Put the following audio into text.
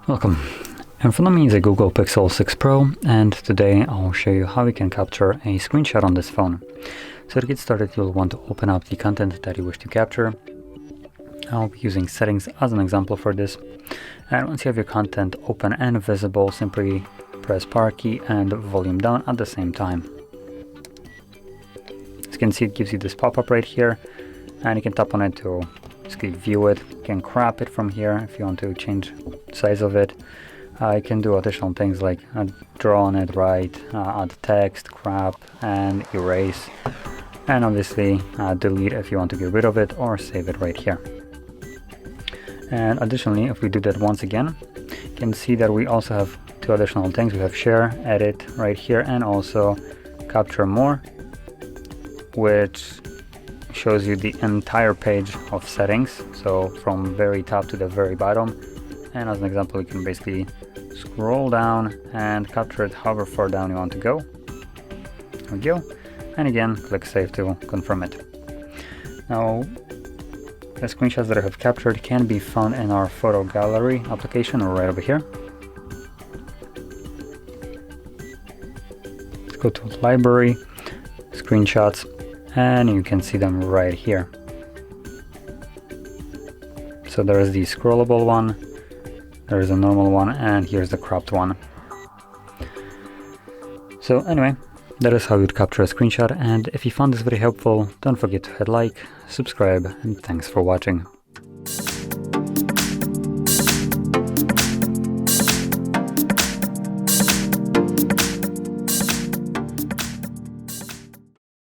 Welcome. In front of me is a Google Pixel 6 Pro, and today I'll show you how we can capture a screenshot on this phone. So to get started, you'll want to open up the content that you wish to capture. I'll be using settings as an example for this. And once you have your content open and visible, simply press power key and volume down at the same time. As you can see, it gives you this pop-up right here, and you can tap on it to basically view it. You can crop it from here if you want to change the size of it. You can do additional things like draw on it, write, add text, crop, and erase. And obviously delete if you want to get rid of it, or save it right here. And additionally, if we do that once again, you can see that we also have two additional things. We have share, edit right here, and also capture more, which shows you the entire page of settings, so from very top to the very bottom. And as an example, you can basically scroll down and capture it however far down you want to go. There we go. And again, click save to confirm it. Now, the screenshots that I have captured can be found in our photo gallery application right over here. Let's go to library, screenshots, and you can see them right here. So there is the scrollable one, there is a normal one, and here's the cropped one. So anyway, that is how you'd capture a screenshot, and if you found this very helpful, don't forget to hit like, subscribe, and thanks for watching.